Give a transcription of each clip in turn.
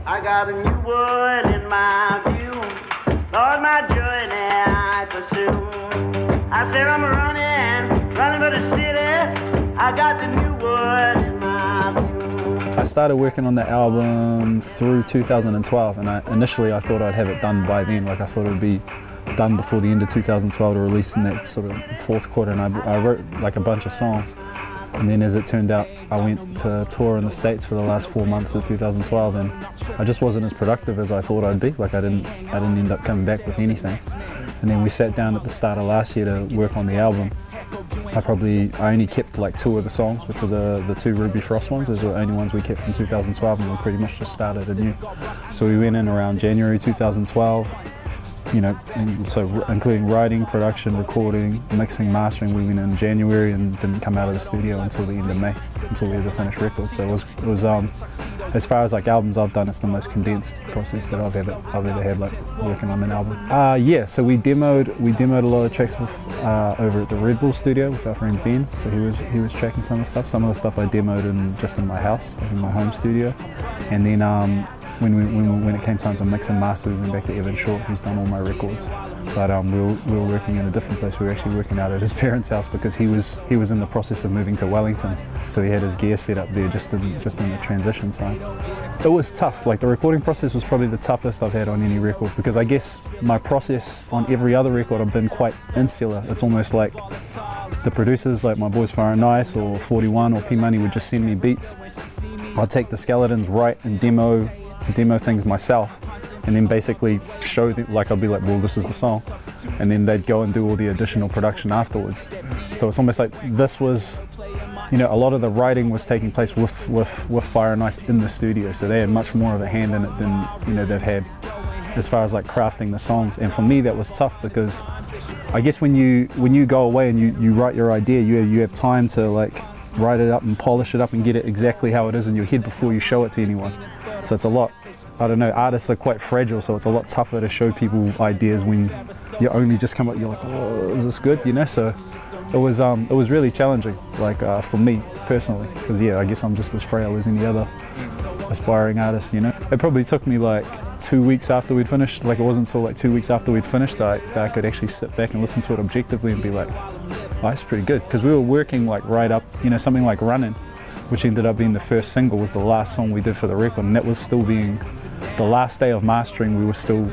I got a new world in my view. Lord, my journey I pursue. I said I'm running for the city. I got the new world in my view. I started working on the album through 2012, and initially I thought I'd have it done by then. Like I thought it would be done before the end of 2012 to release in that sort of fourth quarter, and I wrote like a bunch of songs. And then as it turned out, I went to tour in the States for the last 4 months of 2012, and I just wasn't as productive as I thought I'd be. Like I didn't end up coming back with anything. And then we sat down at the start of last year to work on the album. I only kept like 2 of the songs, which were the 2 Ruby Frost ones. Those were the only ones we kept from 2012, and we pretty much just started anew. So we went in around January 2012. You know, so including writing, production, recording, mixing, mastering, we went in January and didn't come out of the studio until the end of May, until we had the finished record. So it was as far as like albums I've done, it's the most condensed process that I've ever had, like working on an album. Yeah, so we demoed a lot of tracks with, over at the Red Bull studio with our friend Ben. So he was tracking some of the stuff. Some of the stuff I demoed just in my house, like in my home studio, and then. When it came time to mix and master, we went back to Evan Short, who's done all my records. But we were working in a different place. We were actually working out at his parents' house because he was in the process of moving to Wellington, so he had his gear set up there just in the transition time. It was tough. Like the recording process was probably the toughest I've had on any record, because I guess my process on every other record I've been quite insular. It's almost like the producers, like my boys Far and Nice or 41 or P Money, would just send me beats. I'd take the skeletons, write and demo things myself, and then basically show them, like I'll be like, well, this is the song, and then they'd go and do all the additional production afterwards. So it's almost like this was, you know, a lot of the writing was taking place with Fire and Ice in the studio, so they had much more of a hand in it than, you know, they've had as far as like crafting the songs. And for me that was tough, because I guess when you go away and you write your idea, you have time to like write it up and polish it up and get it exactly how it is in your head before you show it to anyone. So it's a lot, I don't know, artists are quite fragile, so it's a lot tougher to show people ideas when you only just come up, you're like, oh, is this good, you know? So it was really challenging, like for me personally, because yeah, I guess I'm just as frail as any other aspiring artist, you know? It probably took me like 2 weeks after we'd finished, like it wasn't until like 2 weeks after we'd finished that I could actually sit back and listen to it objectively and be like, oh, it's pretty good, because we were working like right up, you know, something like Runnin', which ended up being the first single, was the last song we did for the record, and that was still being the last day of mastering. We were still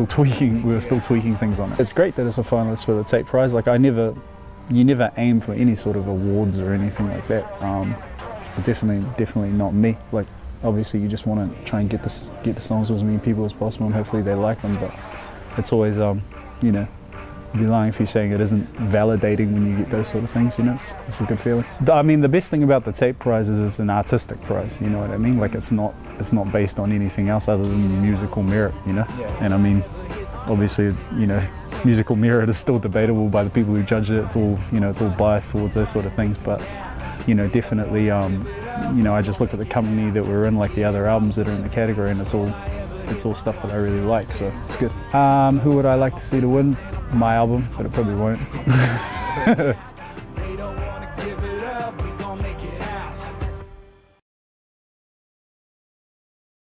tweaking things on it. It's great that it's a finalist for the Taite Prize. Like you never aim for any sort of awards or anything like that. But definitely not me. Like obviously you just want to try and get the songs to as many people as possible, and hopefully they like them. But it's always you know, I'd be lying if you're saying it isn't validating when you get those sort of things, you know, it's a good feeling. I mean, the best thing about the Taite Prize is it's an artistic prize, you know what I mean? Like it's not based on anything else other than musical merit, you know? Yeah. And I mean, obviously, you know, musical merit is still debatable by the people who judge it. It's all, you know, it's all biased towards those sort of things, but, you know, definitely, you know, I just look at the company that we're in, like the other albums that are in the category, and it's all stuff that I really like, so it's good. Who would I like to see to win? My album, but it probably won't.